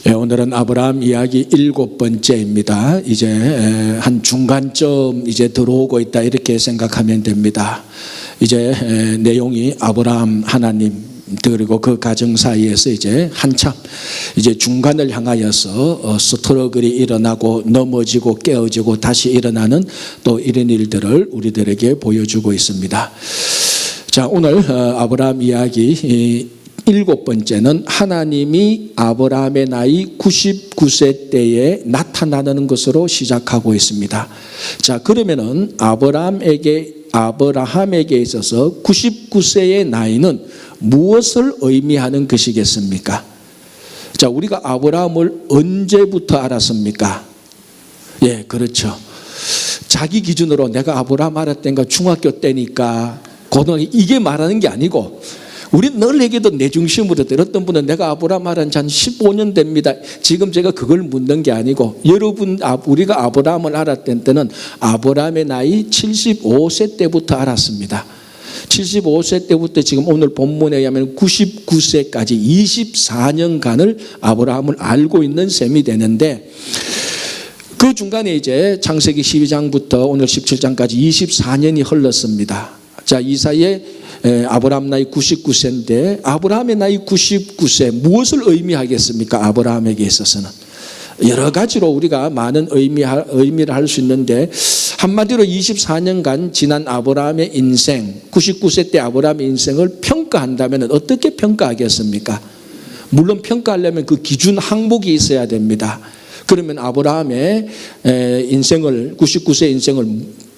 오늘은 아브라함 이야기 7번째입니다. 이제 한 중간점 이제 들어오고 있다 이렇게 생각하면 됩니다. 이제 내용이 아브라함 하나님 그리고 그 가정 사이에서 이제 한참 이제 중간을 향하여서 스트러글이 일어나고 넘어지고 깨어지고 다시 일어나는 또 이런 일들을 우리들에게 보여주고 있습니다. 자, 오늘 아브라함 이야기 7번째는 하나님이 아브라함의 나이 99세 때에 나타나는 것으로 시작하고 있습니다. 자, 그러면은 아브라함에게 있어서 99세의 나이는 무엇을 의미하는 것이겠습니까? 자, 우리가 아브라함을 언제부터 알았습니까? 예, 그렇죠. 자기 기준으로 내가 아브라함 알았다니까 중학교 때니까 고등학교 이게 말하는 게 아니고 우리 늘 얘기도 내 중심으로 들었던 분은 내가 아브라함 알은 한 15년 됩니다. 지금 제가 그걸 묻는 게 아니고 우리가 아브라함을 알았던 때는 아브라함의 나이 75세 때부터 알았습니다. 75세 때부터 지금 오늘 본문에 의하면 99세까지 24년간을 아브라함을 알고 있는 셈이 되는데 그 중간에 이제 창세기 12장부터 오늘 17장까지 24년이 흘렀습니다. 자, 이 사이에 아브라함 나이 99세인데 아브라함의 나이 99세 무엇을 의미하겠습니까? 아브라함에게 있어서는 여러 가지로 우리가 많은 의미를 할 수 있는데 한마디로 24년간 지난 아브라함의 인생 99세 때 아브라함의 인생을 평가한다면 어떻게 평가하겠습니까? 물론 평가하려면 그 기준 항목이 있어야 됩니다. 그러면 아브라함의 인생을 99세 인생을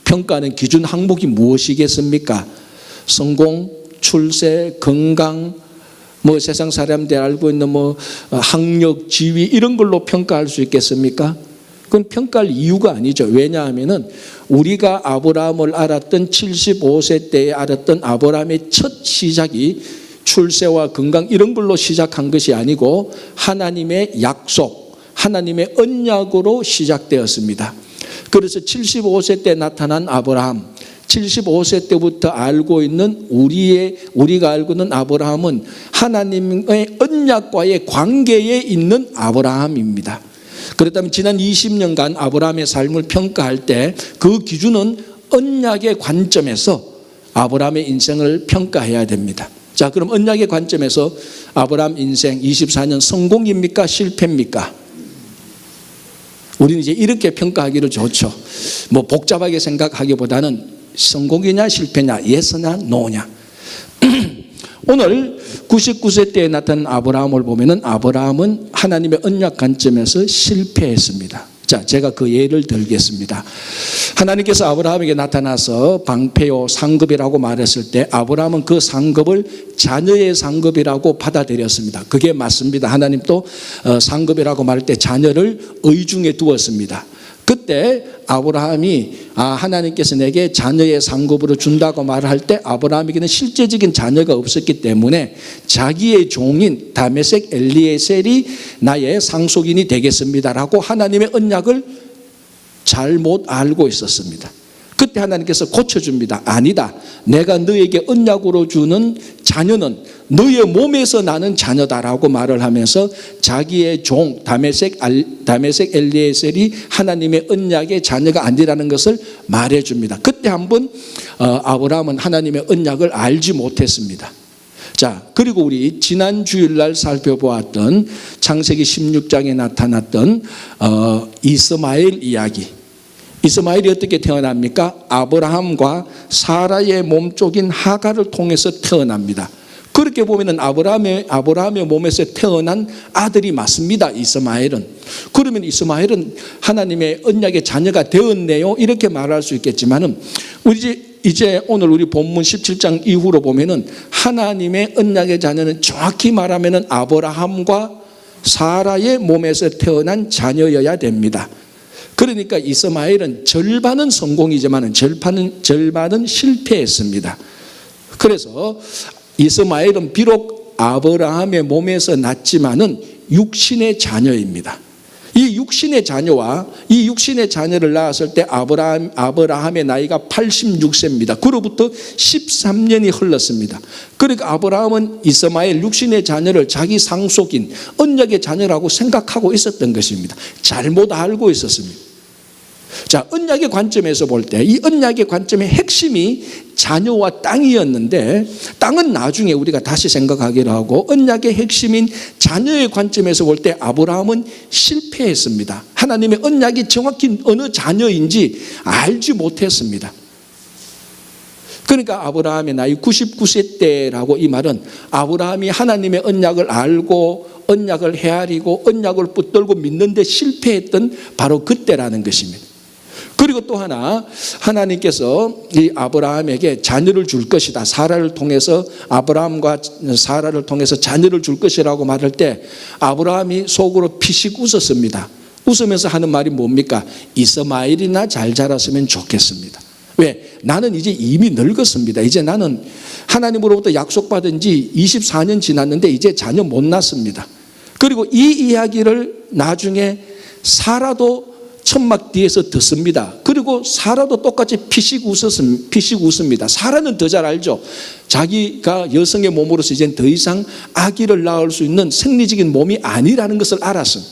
평가하는 기준 항목이 무엇이겠습니까? 성공, 출세, 건강, 세상 사람들이 알고 있는 학력, 지위 이런 걸로 평가할 수 있겠습니까? 그건 평가할 이유가 아니죠. 왜냐하면은 우리가 아브라함을 알았던 75세 때에 알았던 아브라함의 첫 시작이 출세와 건강 이런 걸로 시작한 것이 아니고 하나님의 약속, 하나님의 언약으로 시작되었습니다. 그래서 75세 때 나타난 아브라함, 75세 때부터 알고 있는 우리가 알고 있는 아브라함은 하나님의 언약과의 관계에 있는 아브라함입니다. 그렇다면 지난 20년간 아브라함의 삶을 평가할 때 그 기준은 언약의 관점에서 아브라함의 인생을 평가해야 됩니다. 자, 그럼 언약의 관점에서 아브라함 인생 24년 성공입니까? 실패입니까? 우리는 이제 이렇게 평가하기를 좋죠. 복잡하게 생각하기보다는 성공이냐 실패냐, 예스냐 노냐. 오늘 99세 때에 나타난 아브라함을 보면은 아브라함은 하나님의 언약 관점에서 실패했습니다. 자, 제가 그 예를 들겠습니다. 하나님께서 아브라함에게 나타나서 방패요 상급이라고 말했을 때 아브라함은 그 상급을 자녀의 상급이라고 받아들였습니다. 그게 맞습니다. 하나님도 상급이라고 말할 때 자녀를 의중에 두었습니다. 그때 아브라함이 하나님께서 내게 자녀의 상급으로 준다고 말할 때 아브라함에게는 실제적인 자녀가 없었기 때문에 자기의 종인 다메섹 엘리에셀이 나의 상속인이 되겠습니다라고 하나님의 언약을 잘못 알고 있었습니다. 그때 하나님께서 고쳐줍니다. 아니다. 내가 너에게 언약으로 주는 자녀는 너의 몸에서 나는 자녀다라고 말을 하면서 자기의 종 다메섹 엘리에셀이 하나님의 언약의 자녀가 아니라는 것을 말해줍니다. 그때 한번 아브라함은 하나님의 언약을 알지 못했습니다. 자, 그리고 우리 지난 주일날 살펴보았던 창세기 16장에 나타났던 이스마엘 이야기. 이스마엘이 어떻게 태어납니까? 아브라함과 사라의 몸쪽인 하갈을 통해서 태어납니다. 그렇게 보면은 아브라함의 몸에서 태어난 아들이 맞습니다. 이스마엘은. 그러면 이스마엘은 하나님의 언약의 자녀가 되었네요. 이렇게 말할 수 있겠지만은 이제 오늘 우리 본문 17장 이후로 보면은 하나님의 언약의 자녀는 정확히 말하면은 아브라함과 사라의 몸에서 태어난 자녀여야 됩니다. 그러니까 이스마엘은 절반은 성공이지만 절반은 실패했습니다. 그래서 이스마엘은 비록 아브라함의 몸에서 났지만은 육신의 자녀입니다. 이 육신의 자녀와 이 육신의 자녀를 낳았을 때 아브라함의 나이가 86세입니다. 그로부터 13년이 흘렀습니다. 그러니까 아브라함은 이스마엘 육신의 자녀를 자기 상속인 언약의 자녀라고 생각하고 있었던 것입니다. 잘못 알고 있었습니다. 자, 언약의 관점에서 볼 때 이 언약의 관점의 핵심이 자녀와 땅이었는데, 땅은 나중에 우리가 다시 생각하기로 하고, 언약의 핵심인 자녀의 관점에서 볼 때 아브라함은 실패했습니다. 하나님의 언약이 정확히 어느 자녀인지 알지 못했습니다. 그러니까 아브라함의 나이 99세 때라고, 이 말은 아브라함이 하나님의 언약을 알고 언약을 헤아리고 언약을 붙들고 믿는데 실패했던 바로 그때라는 것입니다. 그리고 또 하나, 하나님께서 이 아브라함에게 자녀를 줄 것이다, 사라를 통해서, 아브라함과 사라를 통해서 자녀를 줄 것이라고 말할 때 아브라함이 속으로 피식 웃었습니다. 웃으면서 하는 말이 뭡니까? 이스마엘이나 잘 자랐으면 좋겠습니다. 왜? 나는 이제 이미 늙었습니다. 이제 나는 하나님으로부터 약속받은 지 24년 지났는데 이제 자녀 못 낳습니다. 그리고 이 이야기를 나중에 사라도 천막 뒤에서 듣습니다. 그리고 사라도 똑같이 피식 웃습니다. 사라는 더 잘 알죠. 자기가 여성의 몸으로서 이제 더 이상 아기를 낳을 수 있는 생리적인 몸이 아니라는 것을 알았습니다.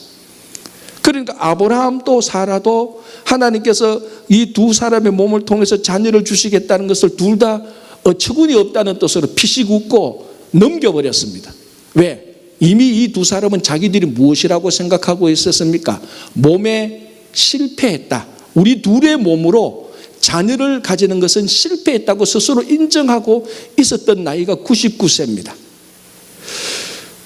그러니까 아브라함도 사라도 하나님께서 이 두 사람의 몸을 통해서 자녀를 주시겠다는 것을 둘 다 어처구니 없다는 뜻으로 피식 웃고 넘겨버렸습니다. 왜? 이미 이 두 사람은 자기들이 무엇이라고 생각하고 있었습니까? 몸에 실패했다. 우리 둘의 몸으로 자녀를 가지는 것은 실패했다고 스스로 인정하고 있었던 나이가 99세입니다.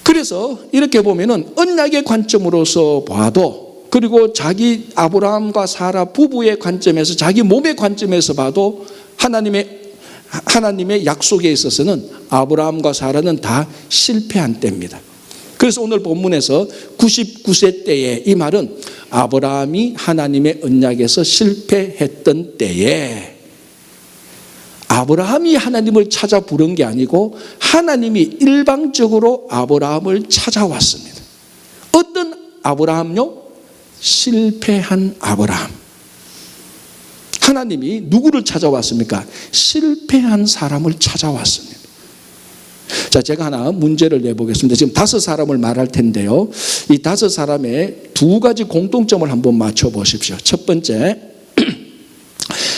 그래서 이렇게 보면은 언약의 관점으로서 봐도, 그리고 자기 아브라함과 사라 부부의 관점에서, 자기 몸의 관점에서 봐도 하나님의 약속에 있어서는 아브라함과 사라는 다 실패한 때입니다. 그래서 오늘 본문에서 99세 때에, 이 말은 아브라함이 하나님의 언약에서 실패했던 때에, 아브라함이 하나님을 찾아 부른 게 아니고 하나님이 일방적으로 아브라함을 찾아왔습니다. 어떤 아브라함요? 실패한 아브라함. 하나님이 누구를 찾아왔습니까? 실패한 사람을 찾아왔습니다. 자, 제가 하나 문제를 내보겠습니다. 지금 5사람을 말할 텐데요, 이 5사람의 두 가지 공통점을 한번 맞춰보십시오. 첫 번째,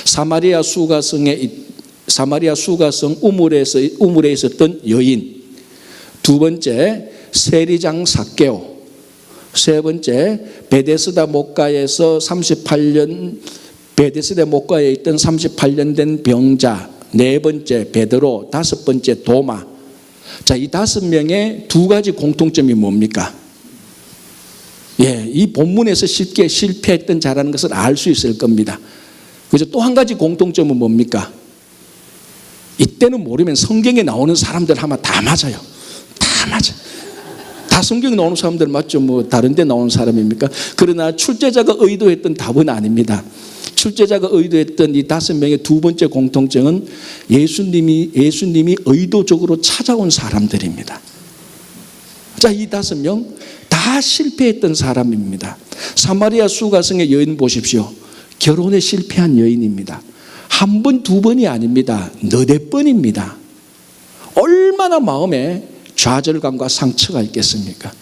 사마리아 수가성 우물에 있었던 여인. 두 번째, 세리장 삭개오. 세 번째, 베데스다 목가에서 38년, 베데스다 목가에 있던 38년 된 병자. 네 번째, 베드로. 다섯 번째, 도마. 자, 이 5명의 두 가지 공통점이 뭡니까? 예, 이 본문에서 쉽게 실패했던 자라는 것을 알 수 있을 겁니다. 그래서 또 한 가지 공통점은 뭡니까? 이때는 모르면 성경에 나오는 사람들 아마 다 맞아요. 다 맞아. 다 성경에 나오는 사람들 맞죠? 뭐 다른 데 나오는 사람입니까? 그러나 출제자가 의도했던 답은 아닙니다. 출제자가 의도했던 이 5명의 두 번째 공통점은 예수님이 의도적으로 찾아온 사람들입니다. 자, 이 5명 다 실패했던 사람입니다. 사마리아 수가성의 여인 보십시오. 결혼에 실패한 여인입니다. 한 번, 두 번이 아닙니다. 너댓 번입니다. 얼마나 마음에 좌절감과 상처가 있겠습니까?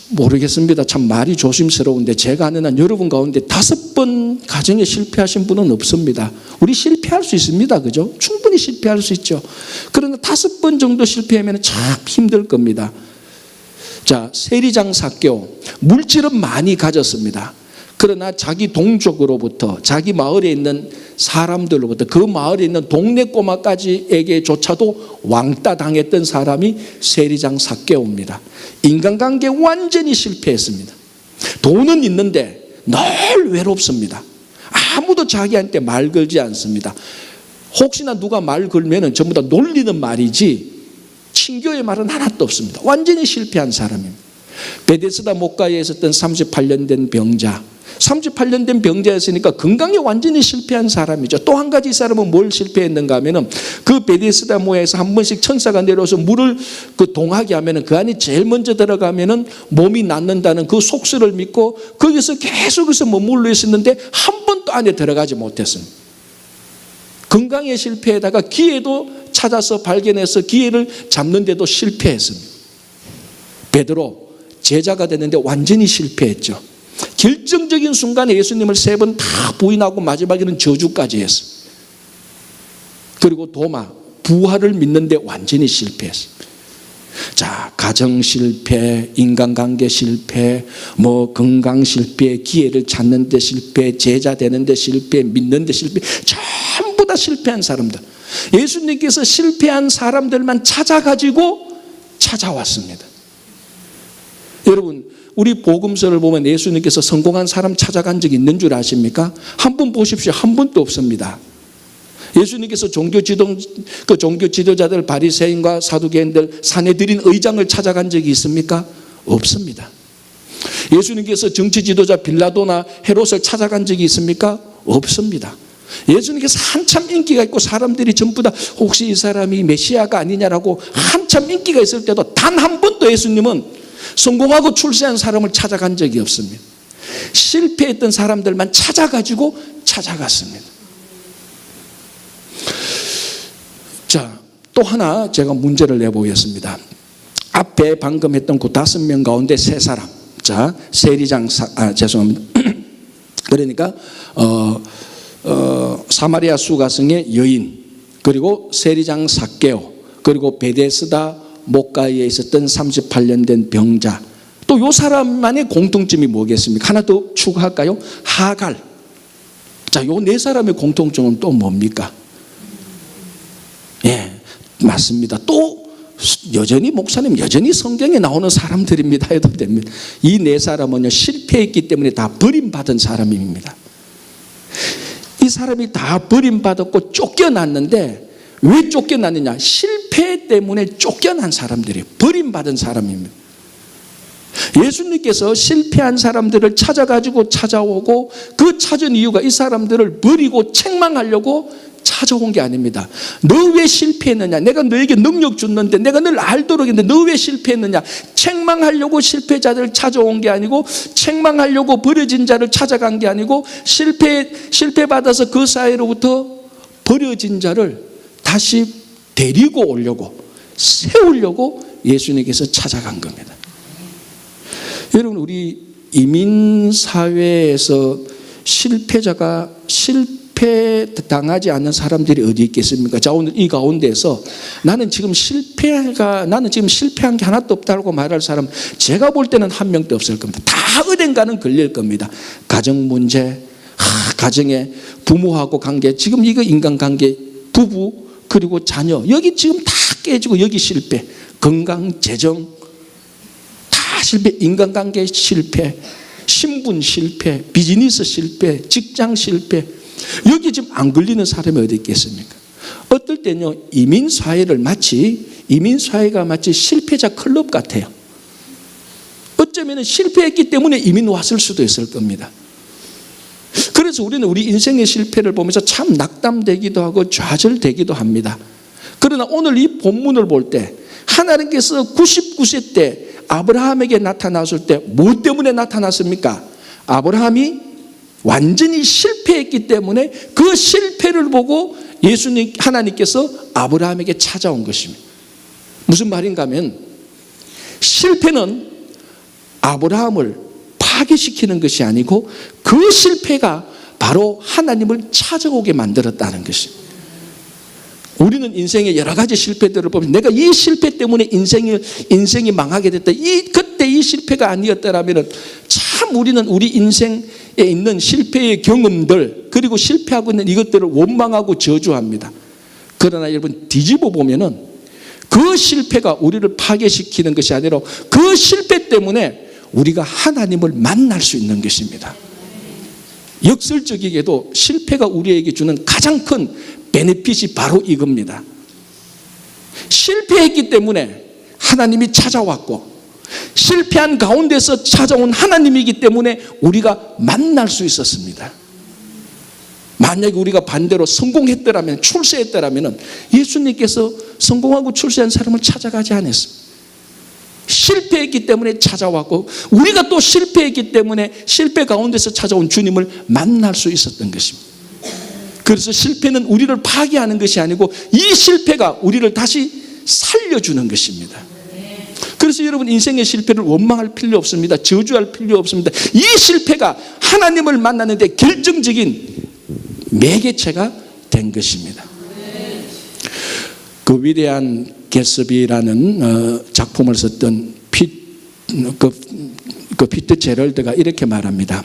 모르겠습니다. 참 말이 조심스러운데, 제가 아는 한 여러분 가운데 5번 가정에 실패하신 분은 없습니다. 우리 실패할 수 있습니다. 그죠? 충분히 실패할 수 있죠. 그러나 5번 정도 실패하면 참 힘들 겁니다. 자, 세리장 삭개오. 물질은 많이 가졌습니다. 그러나 자기 동족으로부터, 자기 마을에 있는 사람들로부터, 그 마을에 있는 동네 꼬마까지에게조차도 왕따 당했던 사람이 세리장 삭개오입니다. 인간관계 완전히 실패했습니다. 돈은 있는데 늘 외롭습니다. 아무도 자기한테 말 걸지 않습니다. 혹시나 누가 말 걸면 전부 다 놀리는 말이지 친교의 말은 하나도 없습니다. 완전히 실패한 사람입니다. 베데스다 목가에 있었던 38년 된 병자. 38년 된 병자였으니까 건강에 완전히 실패한 사람이죠. 또 한 가지 이 사람은 뭘 실패했는가 하면은 그 베데스다 모에서 한 번씩 천사가 내려와서 물을 그 동하게 하면은 그 안에 제일 먼저 들어가면은 몸이 낫는다는 그 속설을 믿고 거기서 계속해서 머물러 있었는데 한 번도 안에 들어가지 못했습니다. 건강에 실패에다가 기회도 찾아서 발견해서 기회를 잡는데도 실패했습니다. 베드로 제자가 됐는데 완전히 실패했죠. 결정적인 순간에 예수님을 3번 다 부인하고 마지막에는 저주까지 했습니다. 그리고 도마, 부활을 믿는데 완전히 실패했습니다. 자, 가정 실패, 인간관계 실패, 뭐 건강 실패, 기회를 찾는 데 실패, 제자 되는 데 실패, 믿는 데 실패, 전부 다 실패한 사람들. 예수님께서 실패한 사람들만 찾아가지고 찾아왔습니다. 여러분, 우리 복음서를 보면 예수님께서 성공한 사람 찾아간 적이 있는 줄 아십니까? 한 분 보십시오. 한 분도 없습니다. 예수님께서 종교 지도자들, 바리새인과 사두개인들, 사내들인 의장을 찾아간 적이 있습니까? 없습니다. 예수님께서 정치 지도자 빌라도나 헤롯을 찾아간 적이 있습니까? 없습니다. 예수님께서 한참 인기가 있고 사람들이 전부 다 혹시 이 사람이 메시아가 아니냐라고 한참 인기가 있을 때도 단 한 번도 예수님은 성공하고 출세한 사람을 찾아간 적이 없습니다. 실패했던 사람들만 찾아가지고 찾아갔습니다. 자, 또 하나 제가 문제를 내보겠습니다. 앞에 방금 했던 그 5명 가운데 3사람. 자, 세리장, 죄송합니다. 그러니까, 사마리아 수가성의 여인, 그리고 세리장 삭개오, 그리고 베데스다 목가에 있었던 38년 된 병자. 또 요 사람만의 공통점이 뭐겠습니까? 하나 더 추가할까요? 하갈. 자, 요 4사람의 공통점은 또 뭡니까? 예, 맞습니다. 또 여전히 목사님 여전히 성경에 나오는 사람들입니다 해도 됩니다. 이 4사람은요 실패했기 때문에 다 버림받은 사람입니다. 이 사람이 다 버림받았고 쫓겨났는데 왜 쫓겨났느냐? 실패 때문에 쫓겨난 사람들이에요. 버림받은 사람입니다. 예수님께서 실패한 사람들을 찾아가지고 찾아오고 그 찾은 이유가 이 사람들을 버리고 책망하려고 찾아온 게 아닙니다. 너 왜 실패했느냐? 내가 너에게 능력 줬는데, 내가 널 알도록 했는데 너 왜 실패했느냐? 책망하려고 실패자들을 찾아온 게 아니고, 책망하려고 버려진 자를 찾아간 게 아니고, 실패받아서 그 사이로부터 버려진 자를 다시 데리고 오려고, 세우려고 예수님께서 찾아간 겁니다. 여러분, 우리 이민사회에서 실패자가 실패당하지 않는 사람들이 어디 있겠습니까? 자, 오늘 이 가운데서 나는 지금 실패한 게 하나도 없다고 말할 사람 제가 볼 때는 한 명도 없을 겁니다. 다 어딘가는 걸릴 겁니다. 가정 문제, 가정의 부모하고 관계, 지금 이거 인간관계, 부부 그리고 자녀, 여기 지금 다 깨지고 여기 실패, 건강, 재정 다 실패, 인간관계 실패, 신분 실패, 비즈니스 실패, 직장 실패, 여기 지금 안 걸리는 사람이 어디 있겠습니까? 어떨 때는요, 이민사회가 마치 실패자 클럽 같아요. 어쩌면 실패했기 때문에 이민 왔을 수도 있을 겁니다. 그래서 우리는 우리 인생의 실패를 보면서 참 낙담되기도 하고 좌절되기도 합니다. 그러나 오늘 이 본문을 볼 때 하나님께서 99세 때 아브라함에게 나타났을 때 뭐 때문에 나타났습니까? 아브라함이 완전히 실패했기 때문에 그 실패를 보고 하나님께서 아브라함에게 찾아온 것입니다. 무슨 말인가 하면 실패는 아브라함을 파괴시키는 것이 아니고 그 실패가 바로 하나님을 찾아오게 만들었다는 것입니다. 우리는 인생의 여러 가지 실패들을 보면 내가 이 실패 때문에 인생이 망하게 됐다. 그때 이 실패가 아니었더라면 참 우리는 우리 인생에 있는 실패의 경험들 그리고 실패하고 있는 이것들을 원망하고 저주합니다. 그러나 여러분 뒤집어 보면은 그 실패가 우리를 파괴시키는 것이 아니라 그 실패 때문에 우리가 하나님을 만날 수 있는 것입니다. 역설적이게도 실패가 우리에게 주는 가장 큰 베네핏이 바로 이겁니다. 실패했기 때문에 하나님이 찾아왔고 실패한 가운데서 찾아온 하나님이기 때문에 우리가 만날 수 있었습니다. 만약에 우리가 반대로 성공했더라면, 출세했더라면 예수님께서 성공하고 출세한 사람을 찾아가지 않았습니다. 실패했기 때문에 찾아왔고, 우리가 또 실패했기 때문에 실패 가운데서 찾아온 주님을 만날 수 있었던 것입니다. 그래서 실패는 우리를 파괴하는 것이 아니고 이 실패가 우리를 다시 살려주는 것입니다. 그래서 여러분, 인생의 실패를 원망할 필요 없습니다. 저주할 필요 없습니다. 이 실패가 하나님을 만나는 데 결정적인 매개체가 된 것입니다. 그 위대한 개츠비라는 작품을 썼던 피트 제럴드가 이렇게 말합니다.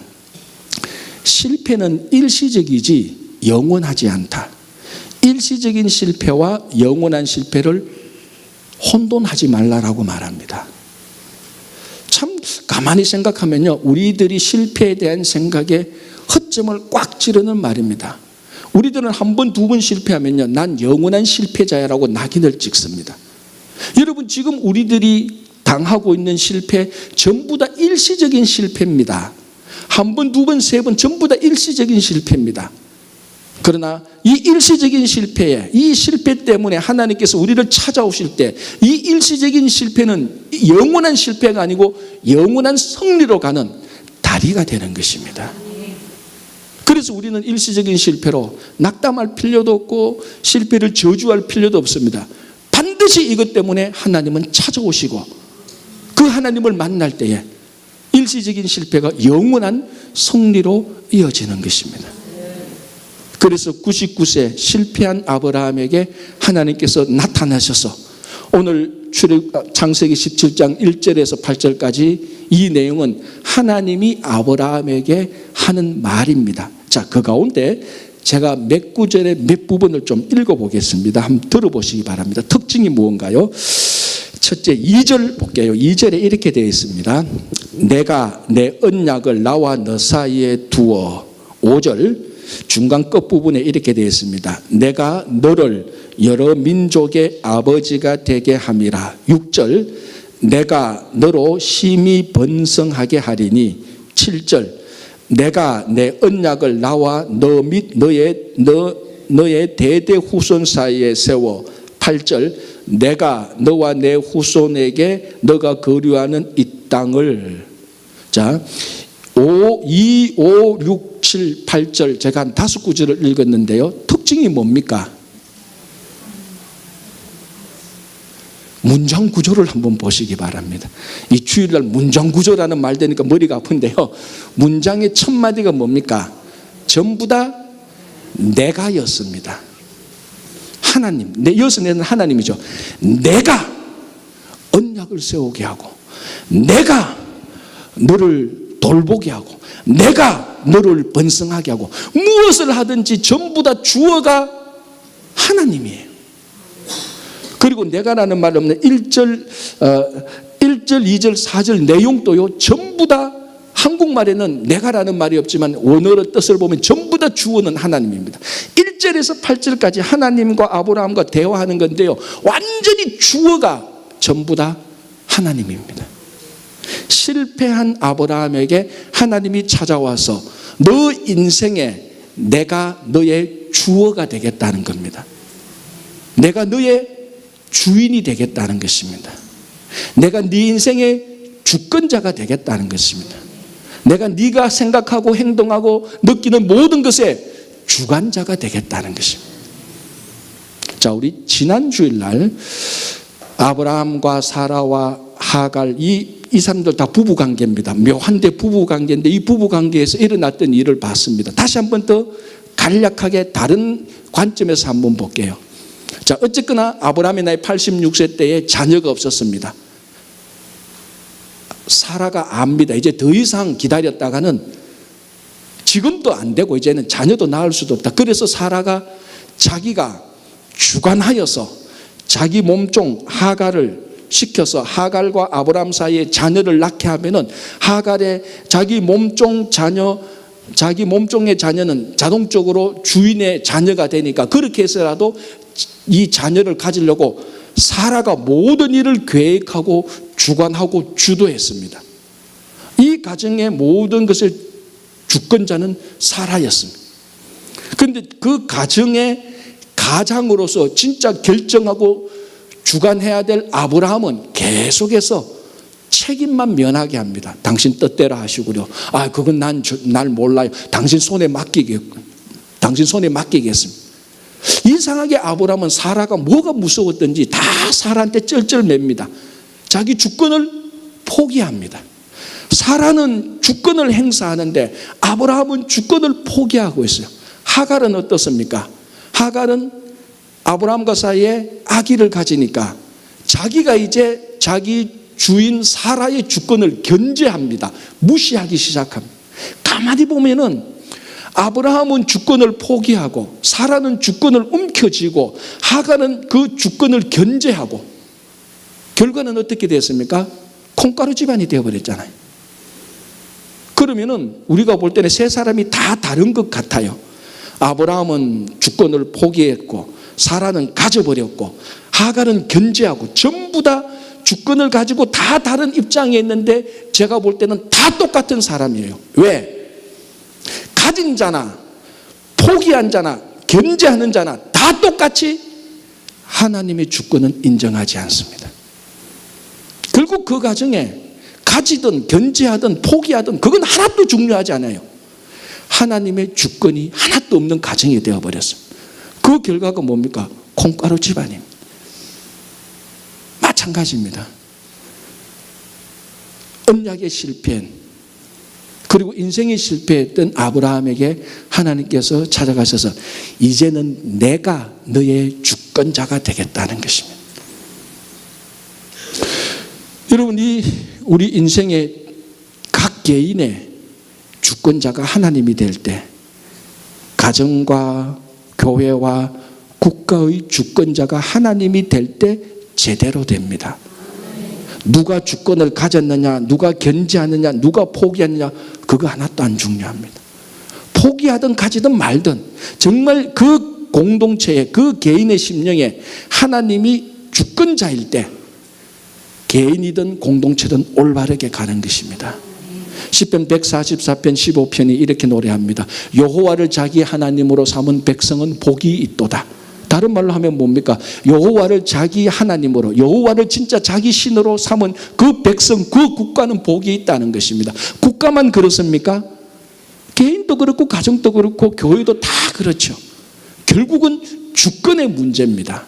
실패는 일시적이지 영원하지 않다. 일시적인 실패와 영원한 실패를 혼돈하지 말라라고 말합니다. 참 가만히 생각하면요, 우리들이 실패에 대한 생각에 허점을 꽉 찌르는 말입니다. 우리들은 한 번, 두 번 실패하면요, 난 영원한 실패자야라고 낙인을 찍습니다. 여러분, 지금 우리들이 당하고 있는 실패 전부 다 일시적인 실패입니다. 한 번, 두 번, 세 번 전부 다 일시적인 실패입니다. 그러나 이 일시적인 실패에, 이 실패 때문에 하나님께서 우리를 찾아오실 때 이 일시적인 실패는 영원한 실패가 아니고 영원한 승리로 가는 다리가 되는 것입니다. 그래서 우리는 일시적인 실패로 낙담할 필요도 없고 실패를 저주할 필요도 없습니다. 반드시 이것 때문에 하나님은 찾아오시고 그 하나님을 만날 때에 일시적인 실패가 영원한 승리로 이어지는 것입니다. 그래서 99세 실패한 아브라함에게 하나님께서 나타나셔서 오늘 창세기 17장 1절에서 8절까지 이 내용은 하나님이 아브라함에게 하는 말입니다. 자, 그 가운데 제가 몇 구절의 몇 부분을 좀 읽어보겠습니다. 한번 들어보시기 바랍니다. 특징이 무언가요? 첫째, 2절 볼게요. 2절에 이렇게 되어 있습니다. 내가 내 언약을 나와 너 사이에 두어. 5절 중간 끝부분에 이렇게 되어 있습니다. 내가 너를 여러 민족의 아버지가 되게 함이라. 6절 내가 너로 심히 번성하게 하리니. 7절 내가 내 언약을 나와 너 및 너의 대대 후손 사이에 세워. 8절 내가 너와 내 후손에게 너가 거류하는 이 땅을. 자, 2, 5, 6, 7, 8절 제가 한 5구절을 읽었는데요. 특징이 뭡니까? 문장 구조를 한번 보시기 바랍니다. 이 주일날 문장 구조라는 말 되니까 머리가 아픈데요. 문장의 첫 마디가 뭡니까? 전부 다 내가였습니다. 하나님, 여기서 하나님이죠. 내가 언약을 세우게 하고, 내가 너를 돌보게 하고, 내가 너를 번성하게 하고, 무엇을 하든지 전부 다 주어가 하나님이에요. 그리고 내가라는 말 없는 1절, 2절, 4절 내용도요, 전부 다 한국말에는 내가라는 말이 없지만 원어의 뜻을 보면 전부 다 주어는 하나님입니다. 1절에서 8절까지 하나님과 아브라함과 대화하는 건데요, 완전히 주어가 전부 다 하나님입니다. 실패한 아브라함에게 하나님이 찾아와서 너 인생에 내가 너의 주어가 되겠다는 겁니다. 내가 너의 주인이 되겠다는 것입니다. 내가 네 인생의 주권자가 되겠다는 것입니다. 내가 네가 생각하고 행동하고 느끼는 모든 것의 주관자가 되겠다는 것입니다. 자, 우리 지난 주일날 아브라함과 사라와 하갈 이 사람들 다 부부관계입니다. 묘한데 부부관계인데 이 부부관계에서 일어났던 일을 봤습니다. 다시 한번 더 간략하게 다른 관점에서 한번 볼게요. 자, 어쨌거나 아브라함이 나이 86세 때에 자녀가 없었습니다. 사라가 압니다. 이제 더 이상 기다렸다가는 지금도 안 되고 이제는 자녀도 낳을 수도 없다. 그래서 사라가 자기가 주관하여서 자기 몸종 하갈을 시켜서 하갈과 아브라함 사이에 자녀를 낳게 하면은 하갈의 자기 몸종 자녀, 자기 몸종의 자녀는 자동적으로 주인의 자녀가 되니까 그렇게 해서라도 이 자녀를 가지려고 사라가 모든 일을 계획하고 주관하고 주도했습니다. 이 가정의 모든 것을 주권자는 사라였습니다. 그런데 그 가정의 가장으로서 진짜 결정하고 주관해야 될 아브라함은 계속해서 책임만 면하게 합니다. 당신 뜻대로 하시고요. 그건 날 몰라요. 당신 손에 맡기겠습니다. 이상하게 아브라함은 사라가 뭐가 무서웠던지 다 사라한테 쩔쩔맵니다. 자기 주권을 포기합니다. 사라는 주권을 행사하는데 아브라함은 주권을 포기하고 있어요. 하갈은 어떻습니까? 하갈은 아브라함과 사이에 아기를 가지니까 자기가 이제 자기 주인 사라의 주권을 견제합니다. 무시하기 시작합니다. 가만히 보면은 아브라함은 주권을 포기하고 사라는 주권을 움켜쥐고 하갈은 그 주권을 견제하고 결과는 어떻게 됐습니까? 콩가루 집안이 되어버렸잖아요. 그러면은 우리가 볼 때는 세 사람이 다 다른 것 같아요. 아브라함은 주권을 포기했고 사라는 가져버렸고 하갈은 견제하고 전부 다 주권을 가지고 다 다른 입장에 있는데 제가 볼 때는 다 똑같은 사람이에요. 왜? 가진 자나 포기한 자나 견제하는 자나 다 똑같이 하나님의 주권은 인정하지 않습니다. 결국 그 가정에 가지든 견제하든 포기하든 그건 하나도 중요하지 않아요. 하나님의 주권이 하나도 없는 가정이 되어버렸습니다. 그 결과가 뭡니까? 콩가루 집안입니다. 마찬가지입니다. 언약의 실패 그리고 인생이 실패했던 아브라함에게 하나님께서 찾아가셔서 이제는 내가 너의 주권자가 되겠다는 것입니다. 여러분, 우리 인생의 각 개인의 주권자가 하나님이 될 때 가정과 교회와 국가의 주권자가 하나님이 될 때 제대로 됩니다. 누가 주권을 가졌느냐, 누가 견제하느냐, 누가 포기하느냐, 그거 하나도 안 중요합니다. 포기하든 가지든 말든 정말 그 공동체에 그 개인의 심령에 하나님이 주권자일 때 개인이든 공동체든 올바르게 가는 것입니다. 시편 144편 15편이 이렇게 노래합니다. 여호와를 자기 하나님으로 삼은 백성은 복이 있도다. 다른 말로 하면 뭡니까? 여호와를 자기 하나님으로, 여호와를 진짜 자기 신으로 삼은 그 백성, 그 국가는 복이 있다는 것입니다. 국가만 그렇습니까? 개인도 그렇고 가정도 그렇고 교회도 다 그렇죠. 결국은 주권의 문제입니다.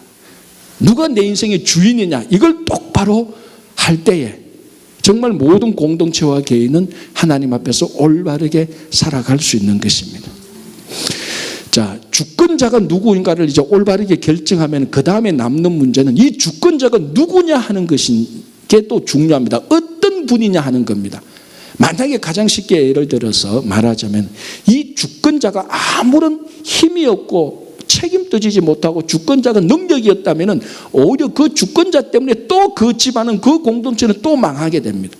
누가 내 인생의 주인이냐, 이걸 똑바로 할 때에 정말 모든 공동체와 개인은 하나님 앞에서 올바르게 살아갈 수 있는 것입니다. 자, 주권자가 누구인가를 이제 올바르게 결정하면 그 다음에 남는 문제는 이 주권자가 누구냐 하는 것이 또 중요합니다. 어떤 분이냐 하는 겁니다. 만약에 가장 쉽게 예를 들어서 말하자면 이 주권자가 아무런 힘이 없고 책임도 지지 못하고 주권자가 능력이 없다면 오히려 그 주권자 때문에 또 그 집안은 그 공동체는 또 망하게 됩니다.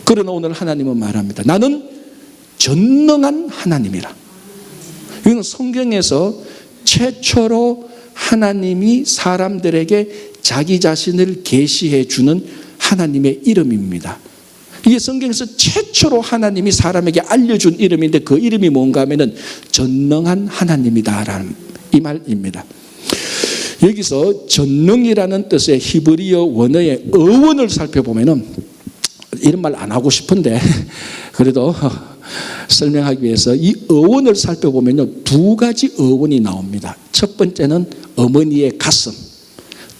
그러나 오늘 하나님은 말합니다. 나는 전능한 하나님이라. 이건 성경에서 최초로 하나님이 사람들에게 자기 자신을 계시해 주는 하나님의 이름입니다. 이게 성경에서 최초로 하나님이 사람에게 알려준 이름인데 그 이름이 뭔가 하면은 전능한 하나님이다라는 이 말입니다. 여기서 전능이라는 뜻의 히브리어 원어의 어원을 살펴보면은 이런 말 안 하고 싶은데 그래도 설명하기 위해서 이 어원을 살펴보면요, 두 가지 어원이 나옵니다. 첫 번째는 어머니의 가슴,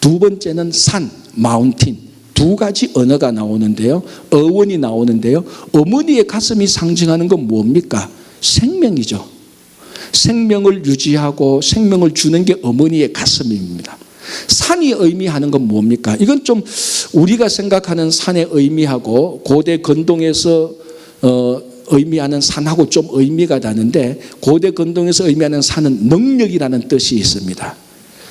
두 번째는 산, 마운틴. 두 가지 언어가 나오는데요, 어원이 나오는데요, 어머니의 가슴이 상징하는 건 뭡니까? 생명이죠. 생명을 유지하고 생명을 주는 게 어머니의 가슴입니다. 산이 의미하는 건 뭡니까? 이건 좀 우리가 생각하는 산의 의미하고 고대 근동에서 의미하는 산하고 좀 의미가 다른데, 고대 근동에서 의미하는 산은 능력이라는 뜻이 있습니다.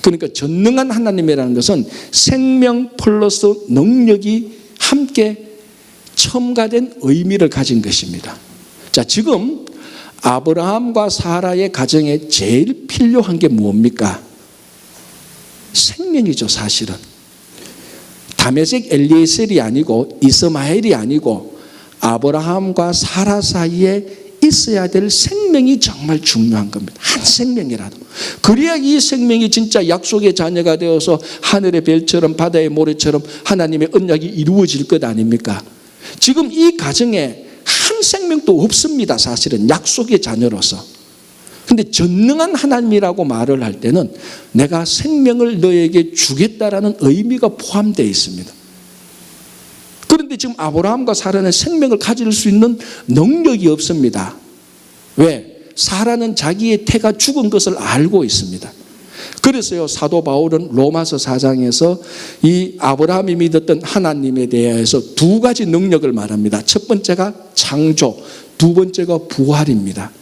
그러니까 전능한 하나님이라는 것은 생명 플러스 능력이 함께 첨가된 의미를 가진 것입니다. 자, 지금 아브라함과 사라의 가정에 제일 필요한 게 뭡니까? 생명이죠, 사실은. 다메섹 엘리에셀이 아니고 이스마엘이 아니고 아브라함과 사라 사이에 있어야 될 생명이 정말 중요한 겁니다. 한 생명이라도. 그래야 이 생명이 진짜 약속의 자녀가 되어서 하늘의 별처럼 바다의 모래처럼 하나님의 언약이 이루어질 것 아닙니까? 지금 이 가정에 한 생명도 없습니다. 사실은 약속의 자녀로서. 근데 전능한 하나님이라고 말을 할 때는 내가 생명을 너에게 주겠다라는 의미가 포함되어 있습니다. 그런데 지금 아브라함과 사라는 생명을 가질 수 있는 능력이 없습니다. 왜? 사라는 자기의 태가 죽은 것을 알고 있습니다. 그래서요, 사도 바울은 로마서 4장에서 이 아브라함이 믿었던 하나님에 대해서 두 가지 능력을 말합니다. 첫 번째가 창조, 두 번째가 부활입니다.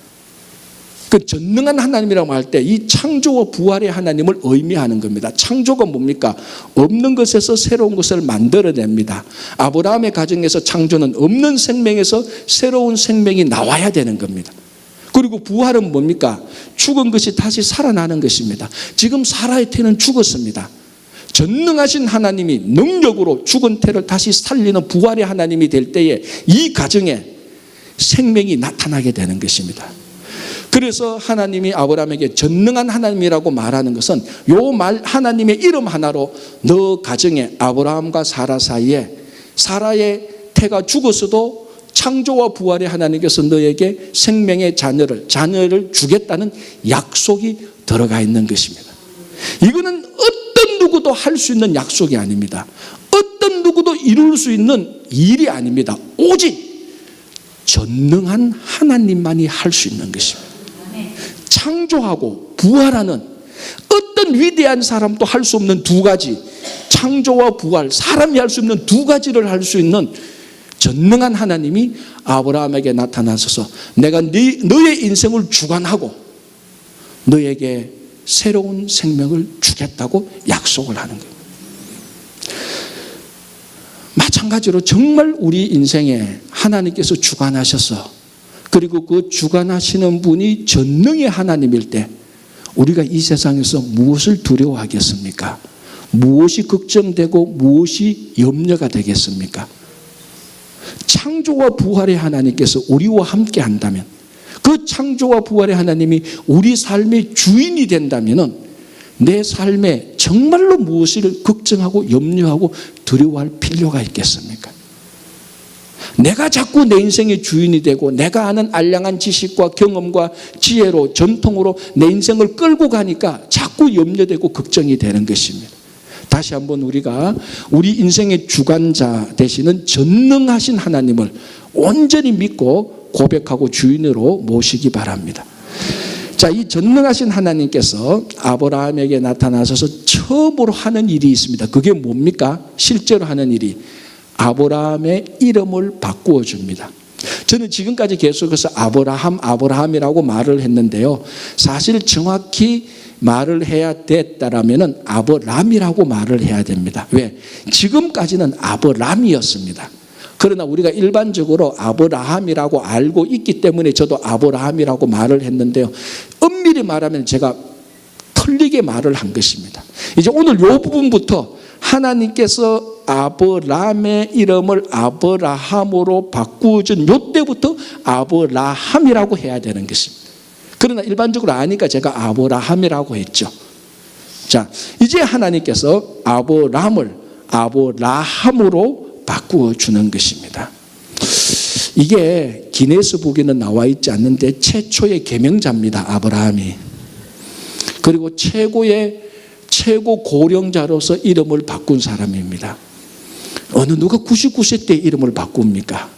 그 전능한 하나님이라고 할 때 이 창조와 부활의 하나님을 의미하는 겁니다. 창조가 뭡니까? 없는 것에서 새로운 것을 만들어냅니다. 아브라함의 가정에서 창조는 없는 생명에서 새로운 생명이 나와야 되는 겁니다. 그리고 부활은 뭡니까? 죽은 것이 다시 살아나는 것입니다. 지금 사라의 태는 죽었습니다. 전능하신 하나님이 능력으로 죽은 태를 다시 살리는 부활의 하나님이 될 때에 이 가정에 생명이 나타나게 되는 것입니다. 그래서 하나님이 아브라함에게 전능한 하나님이라고 말하는 것은 요 말 하나님의 이름 하나로 너 가정에 아브라함과 사라 사이에 사라의 태가 죽었어도 창조와 부활의 하나님께서 너에게 생명의 자녀를 주겠다는 약속이 들어가 있는 것입니다. 이거는 어떤 누구도 할 수 있는 약속이 아닙니다. 어떤 누구도 이룰 수 있는 일이 아닙니다. 오직 전능한 하나님만이 할 수 있는 것입니다. 창조하고 부활하는 어떤 위대한 사람도 할 수 없는 두 가지, 창조와 부활, 사람이 할 수 없는 두 가지를 할 수 있는 전능한 하나님이 아브라함에게 나타나셔서 내가 너의 인생을 주관하고 너에게 새로운 생명을 주겠다고 약속을 하는 거예요. 마찬가지로 정말 우리 인생에 하나님께서 주관하셔서 그리고 그 주관하시는 분이 전능의 하나님일 때 우리가 이 세상에서 무엇을 두려워하겠습니까? 무엇이 걱정되고 무엇이 염려가 되겠습니까? 창조와 부활의 하나님께서 우리와 함께 한다면 그 창조와 부활의 하나님이 우리 삶의 주인이 된다면 내 삶에 정말로 무엇을 걱정하고 염려하고 두려워할 필요가 있겠습니까? 내가 자꾸 내 인생의 주인이 되고 내가 아는 알량한 지식과 경험과 지혜로 전통으로 내 인생을 끌고 가니까 자꾸 염려되고 걱정이 되는 것입니다. 다시 한번 우리가 우리 인생의 주관자 되시는 전능하신 하나님을 온전히 믿고 고백하고 주인으로 모시기 바랍니다. 자, 이 전능하신 하나님께서 아브라함에게 나타나셔서 처음으로 하는 일이 있습니다. 그게 뭡니까? 실제로 하는 일이 아브라함의 이름을 바꾸어 줍니다. 저는 지금까지 계속해서 아브라함이라고 말을 했는데요. 사실 정확히 말을 해야 됐다라면 아브람이라고 말을 해야 됩니다. 왜? 지금까지는 아브람이었습니다. 그러나 우리가 일반적으로 아브라함이라고 알고 있기 때문에 저도 아브라함이라고 말을 했는데요. 엄밀히 말하면 제가 틀리게 말을 한 것입니다. 이제 오늘 이 부분부터 하나님께서 아브람의 이름을 아브라함으로 바꾸어준 이때부터 아브라함이라고 해야 되는 것입니다. 그러나 일반적으로 아니까 제가 아브라함이라고 했죠. 자, 이제 하나님께서 아브람을 아브라함으로 바꾸어 주는 것입니다. 이게 기네스북에는 나와 있지 않는데 최초의 계명자입니다. 아브라함이. 그리고 최고 고령자로서 이름을 바꾼 사람입니다. 어느 누가 99세 때 이름을 바꿉니까?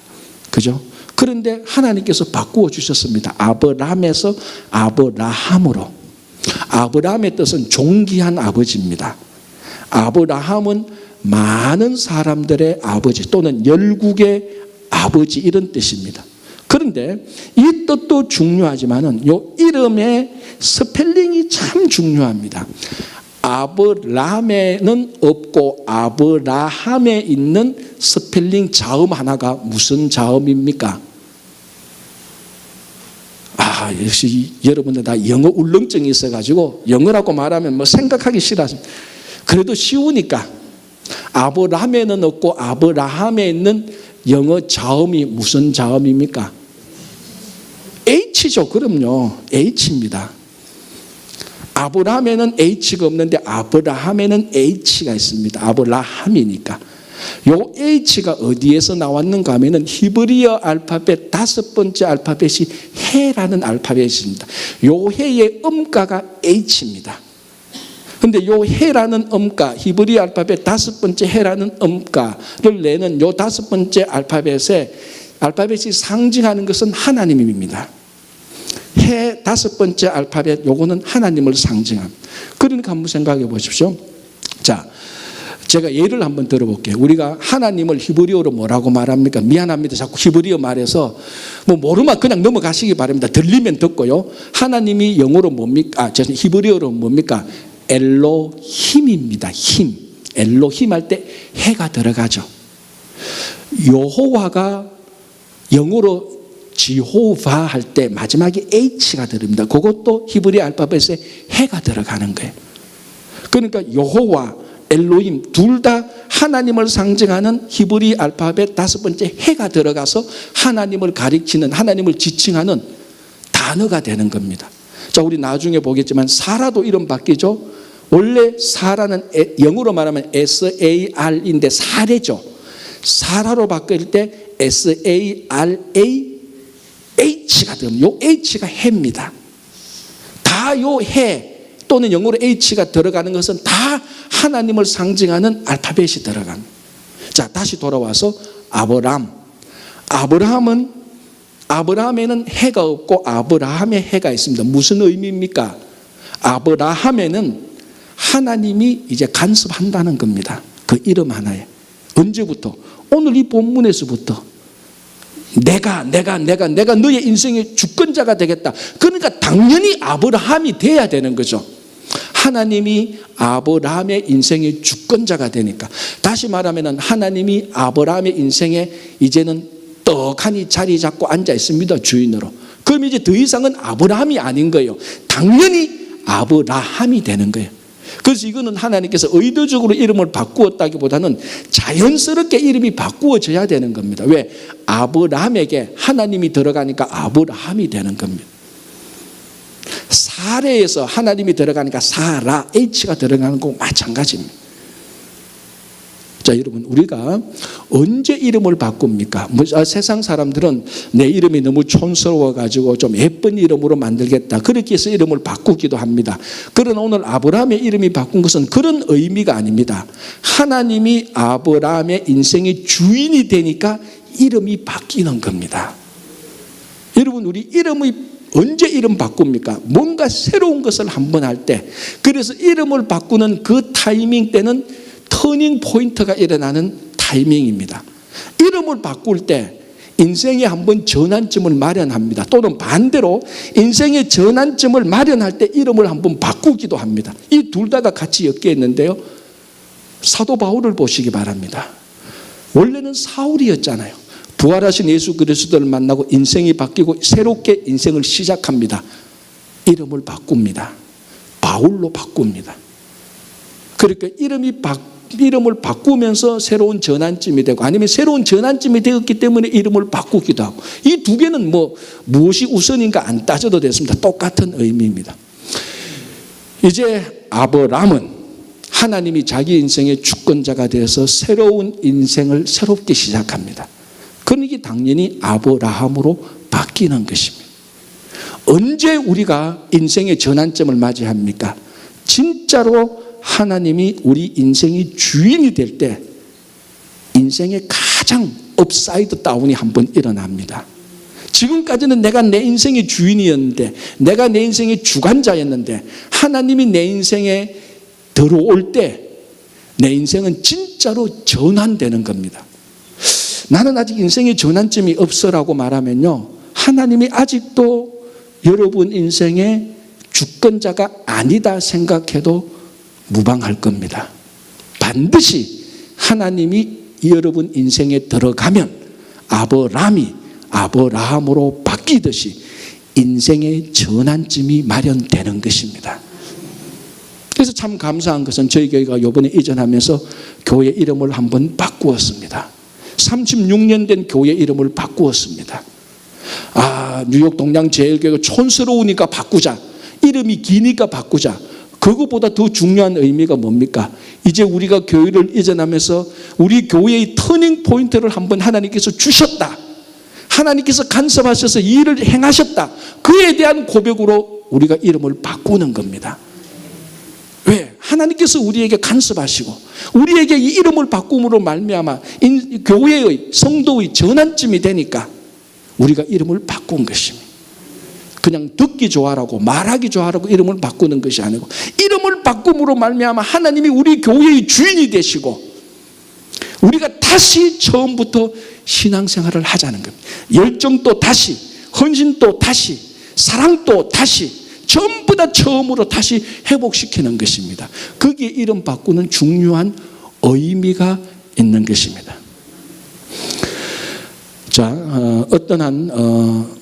그죠? 그런데 하나님께서 바꾸어 주셨습니다. 아브람에서 아브라함으로. 아브람의 뜻은 존귀한 아버지입니다. 아브라함은 많은 사람들의 아버지 또는 열국의 아버지 이런 뜻입니다. 그런데 이 뜻도 중요하지만은 이 이름의 스펠링이 참 중요합니다. 아브람에는 없고 아브라함에 있는 스펠링 자음 하나가 무슨 자음입니까? 역시 여러분들 다 영어 울렁증이 있어가지고 영어라고 말하면 뭐 생각하기 싫어하십니다. 그래도 쉬우니까 아브라함에는 없고 아브라함에 있는 영어 자음이 무슨 자음입니까? H죠. 그럼요. H입니다. 아브라함에는 H가 없는데 아브라함에는 H가 있습니다. 아브라함이니까. 요 H가 어디에서 나왔는가 하면은 히브리어 알파벳 5번째 알파벳이 해라는 알파벳입니다. 요 해의 음가가 H입니다. 근데 요 해라는 음가, 히브리 알파벳 5번째 해라는 음가를 내는 요 5번째 알파벳이 상징하는 것은 하나님입니다. 해 5번째 알파벳 요거는 하나님을 상징합니다. 그러니까 한번 생각해 보십시오. 자, 제가 예를 한번 들어볼게요. 우리가 하나님을 히브리어로 뭐라고 말합니까? 미안합니다. 자꾸 히브리어 말해서 뭐 모르면 그냥 넘어가시기 바랍니다. 들리면 듣고요. 하나님이 영어로 뭡니까? 히브리어로 뭡니까? 엘로힘입니다. 힘. 엘로힘 할 때 해가 들어가죠. 여호와가 영어로 지호바 할 때 마지막에 H가 들어갑니다. 그것도 히브리 알파벳에 해가 들어가는 거예요. 그러니까 여호와, 엘로힘 둘 다 하나님을 상징하는 히브리 알파벳 5번째 해가 들어가서 하나님을 가리키는, 하나님을 지칭하는 단어가 되는 겁니다. 자, 우리 나중에 보겠지만 사라도 이름 바뀌죠. 원래 사라는 영어로 말하면 SAR인데 사례죠. 사라로 바뀔 때 SARA H가 들어요. 요 H가 해입니다. 다 요 해 또는 영어로 H가 들어가는 것은 다 하나님을 상징하는 알파벳이 들어갑니다. 자, 다시 돌아와서 아브라함에는 해가 없고 아브라함의 해가 있습니다. 무슨 의미입니까? 아브라함에는 하나님이 이제 간섭한다는 겁니다. 그 이름 하나에. 언제부터? 오늘 이 본문에서부터. 내가 너의 인생의 주권자가 되겠다. 그러니까 당연히 아브라함이 돼야 되는 거죠. 하나님이 아브라함의 인생의 주권자가 되니까. 다시 말하면 하나님이 아브라함의 인생에 이제는 떡하니 자리 잡고 앉아 있습니다. 주인으로. 그럼 이제 더 이상은 아브라함이 아닌 거예요. 당연히 아브라함이 되는 거예요. 그래서 이거는 하나님께서 의도적으로 이름을 바꾸었다기보다는 자연스럽게 이름이 바꾸어져야 되는 겁니다. 왜? 아브라함에게 하나님이 들어가니까 아브라함이 되는 겁니다. 사례에서 하나님이 들어가니까 사라, H가 들어가는 거고 마찬가지입니다. 자, 여러분, 우리가 언제 이름을 바꿉니까? 세상 사람들은 내 이름이 너무 촌스러워가지고 좀 예쁜 이름으로 만들겠다, 그렇게 해서 이름을 바꾸기도 합니다. 그러나 오늘 아브라함의 이름이 바꾼 것은 그런 의미가 아닙니다. 하나님이 아브라함의 인생의 주인이 되니까 이름이 바뀌는 겁니다. 여러분, 우리 이름이 언제 이름 바꿉니까? 뭔가 새로운 것을 한번 할 때. 그래서 이름을 바꾸는 그 타이밍 때는 터닝 포인트가 일어나는 타이밍입니다. 이름을 바꿀 때 인생에 한번 전환점을 마련합니다. 또는 반대로 인생의 전환점을 마련할 때 이름을 한번 바꾸기도 합니다. 이 둘 다가 같이 엮여 있는데요. 사도 바울을 보시기 바랍니다. 원래는 사울이었잖아요. 부활하신 예수 그리스도를 만나고 인생이 바뀌고 새롭게 인생을 시작합니다. 이름을 바꿉니다. 바울로 바꿉니다. 그러니까 이름을 바꾸면서 새로운 전환점이 되고, 아니면 새로운 전환점이 되었기 때문에 이름을 바꾸기도 하고, 이 두 개는 무엇이 우선인가 안 따져도 됐습니다. 똑같은 의미입니다. 이제 아브라함은 하나님이 자기 인생의 주권자가 되어서 새로운 인생을 새롭게 시작합니다. 그러니 당연히 아브라함으로 바뀌는 것입니다. 언제 우리가 인생의 전환점을 맞이합니까? 진짜로 하나님이 우리 인생의 주인이 될 때 인생의 가장 업사이드 다운이 한번 일어납니다. 지금까지는 내가 내 인생의 주인이었는데, 내가 내 인생의 주관자였는데, 하나님이 내 인생에 들어올 때 내 인생은 진짜로 전환되는 겁니다. 나는 아직 인생의 전환점이 없어라고 말하면요, 하나님이 아직도 여러분 인생의 주권자가 아니다 생각해도 무방할 겁니다. 반드시 하나님이 여러분 인생에 들어가면 아브라함이 아브라함으로 바뀌듯이 인생의 전환점이 마련되는 것입니다. 그래서 참 감사한 것은 저희 교회가 이번에 이전하면서 교회 이름을 한번 바꾸었습니다. 36년 된 교회 이름을 바꾸었습니다. 뉴욕 동양제일교회가 촌스러우니까 바꾸자, 이름이 기니까 바꾸자. 그것보다 더 중요한 의미가 뭡니까? 이제 우리가 교회를 이전하면서 우리 교회의 터닝 포인트를 한번 하나님께서 주셨다, 하나님께서 간섭하셔서 이 일을 행하셨다, 그에 대한 고백으로 우리가 이름을 바꾸는 겁니다. 왜? 하나님께서 우리에게 간섭하시고 우리에게 이 이름을 바꿈으로 말미암아 교회의 성도의 전환점이 되니까 우리가 이름을 바꾼 것입니다. 그냥 듣기 좋아라고 말하기 좋아라고 이름을 바꾸는 것이 아니고, 이름을 바꿈으로 말미암아 하나님이 우리 교회의 주인이 되시고 우리가 다시 처음부터 신앙생활을 하자는 겁니다. 열정도 다시, 헌신도 다시, 사랑도 다시, 전부 다 처음으로 다시 회복시키는 것입니다. 거기에 이름 바꾸는 중요한 의미가 있는 것입니다. 자, 어떤 한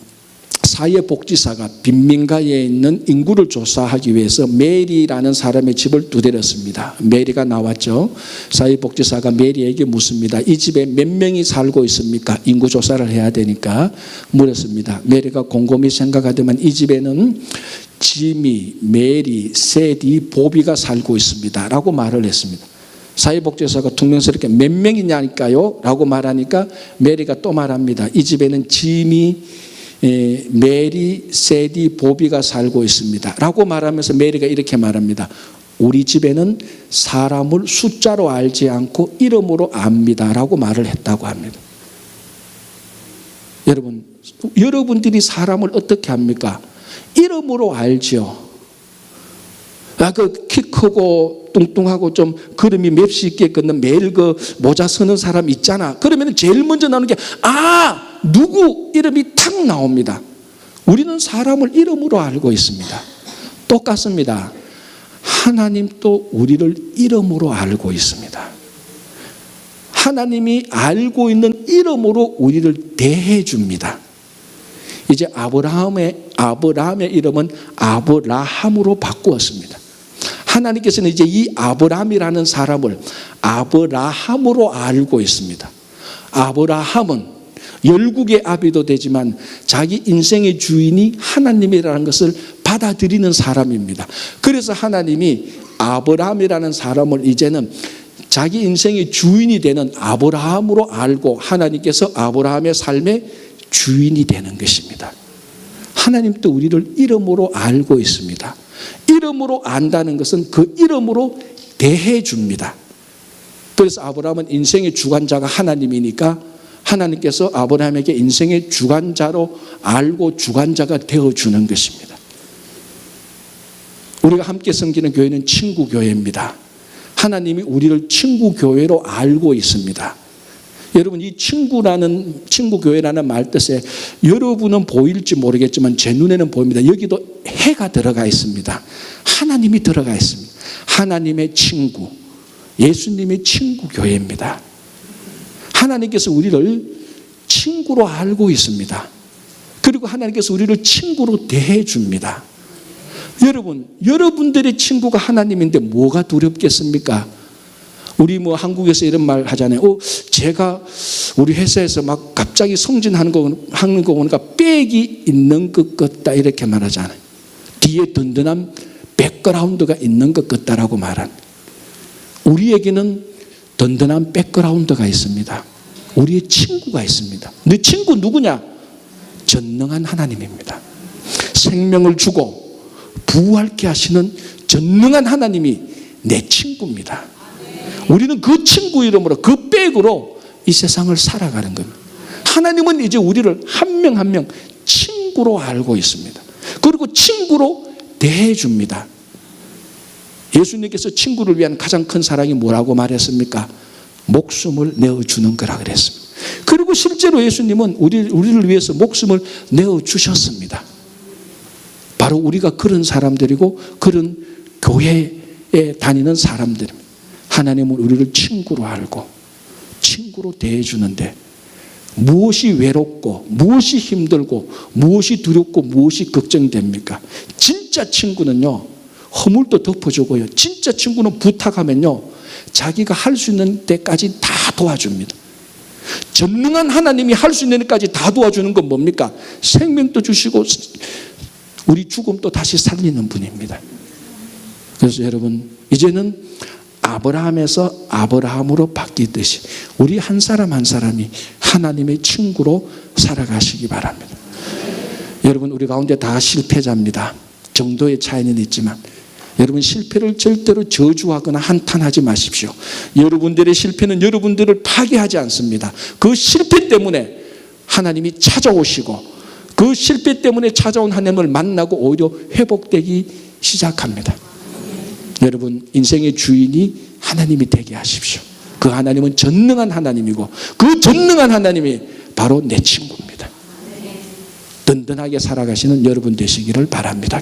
사회복지사가 빈민가에 있는 인구를 조사하기 위해서 메리라는 사람의 집을 두드렸습니다. 메리가 나왔죠. 사회복지사가 메리에게 묻습니다. 이 집에 몇 명이 살고 있습니까? 인구조사를 해야 되니까 물었습니다. 메리가 곰곰이 생각하더만 이 집에는 지미, 메리, 세디, 보비가 살고 있습니다 라고 말을 했습니다. 사회복지사가 퉁명스럽게 몇 명이냐니까요? 라고 말하니까 메리가 또 말합니다. 이 집에는 지미, 메리, 세디, 보비가 살고 있습니다 라고 말하면서 메리가 이렇게 말합니다. 우리 집에는 사람을 숫자로 알지 않고 이름으로 압니다 라고 말을 했다고 합니다. 여러분들이 사람을 어떻게 합니까? 이름으로 알죠. 그 키 크고 뚱뚱하고 좀 걸음이 맵시 있게 걷는 매일 그 모자 쓰는 사람 있잖아. 그러면 제일 먼저 나오는 게 누구 이름이 탁 나옵니다. 우리는 사람을 이름으로 알고 있습니다. 똑같습니다. 하나님도 우리를 이름으로 알고 있습니다. 하나님이 알고 있는 이름으로 우리를 대해 줍니다. 이제 아브라함의 이름은 아브라함으로 바꾸었습니다. 하나님께서는 이제 이 아브라함이라는 사람을 아브라함으로 알고 있습니다. 아브라함은 열국의 아비도 되지만 자기 인생의 주인이 하나님이라는 것을 받아들이는 사람입니다. 그래서 하나님이 아브라함이라는 사람을 이제는 자기 인생의 주인이 되는 아브라함으로 알고 하나님께서 아브라함의 삶의 주인이 되는 것입니다. 하나님도 우리를 이름으로 알고 있습니다. 이름으로 안다는 것은 그 이름으로 대해 줍니다. 그래서 아브라함은 인생의 주관자가 하나님이니까 하나님께서 아브라함에게 인생의 주관자로 알고 주관자가 되어주는 것입니다. 우리가 함께 섬기는 교회는 친구교회입니다. 하나님이 우리를 친구교회로 알고 있습니다. 여러분, 이 친구교회라는 말 뜻에 여러분은 보일지 모르겠지만 제 눈에는 보입니다. 여기도 해가 들어가 있습니다. 하나님이 들어가 있습니다. 하나님의 친구, 예수님의 친구교회입니다. 하나님께서 우리를 친구로 알고 있습니다. 그리고 하나님께서 우리를 친구로 대해 줍니다. 여러분들의 친구가 하나님인데 뭐가 두렵겠습니까? 우리 한국에서 이런 말 하잖아요. 제가 우리 회사에서 막 갑자기 승진하는 거 보니까 백이 있는 것 같다 이렇게 말하잖아요. 뒤에 든든한 백그라운드가 있는 것 같다라고 말한. 우리에게는 든든한 백그라운드가 있습니다. 우리의 친구가 있습니다. 내 친구 누구냐? 전능한 하나님입니다. 생명을 주고 부활케 하시는 전능한 하나님이 내 친구입니다. 우리는 그 친구 이름으로, 그 백으로 이 세상을 살아가는 겁니다. 하나님은 이제 우리를 한 명 한 명 친구로 알고 있습니다. 그리고 친구로 대해 줍니다. 예수님께서 친구를 위한 가장 큰 사랑이 뭐라고 말했습니까? 목숨을 내어주는 거라 그랬습니다. 그리고 실제로 예수님은 우리를 위해서 목숨을 내어주셨습니다. 바로 우리가 그런 사람들이고 그런 교회에 다니는 사람들입니다. 하나님은 우리를 친구로 알고 친구로 대해주는데 무엇이 외롭고 무엇이 힘들고 무엇이 두렵고 무엇이 걱정됩니까? 진짜 친구는요, 허물도 덮어주고요. 진짜 친구는 부탁하면요, 자기가 할 수 있는 데까지 다 도와줍니다. 전능한 하나님이 할 수 있는 데까지 다 도와주는 건 뭡니까? 생명도 주시고 우리 죽음도 다시 살리는 분입니다. 그래서 여러분, 이제는 아브라함에서 아브라함으로 바뀌듯이 우리 한 사람 한 사람이 하나님의 친구로 살아가시기 바랍니다. 여러분, 우리 가운데 다 실패자입니다. 정도의 차이는 있지만 여러분, 실패를 절대로 저주하거나 한탄하지 마십시오. 여러분들의 실패는 여러분들을 파괴하지 않습니다. 그 실패 때문에 하나님이 찾아오시고 그 실패 때문에 찾아온 하나님을 만나고 오히려 회복되기 시작합니다. 여러분, 인생의 주인이 하나님이 되게 하십시오. 그 하나님은 전능한 하나님이고 그 전능한 하나님이 바로 내 친구입니다. 든든하게 살아가시는 여러분 되시기를 바랍니다.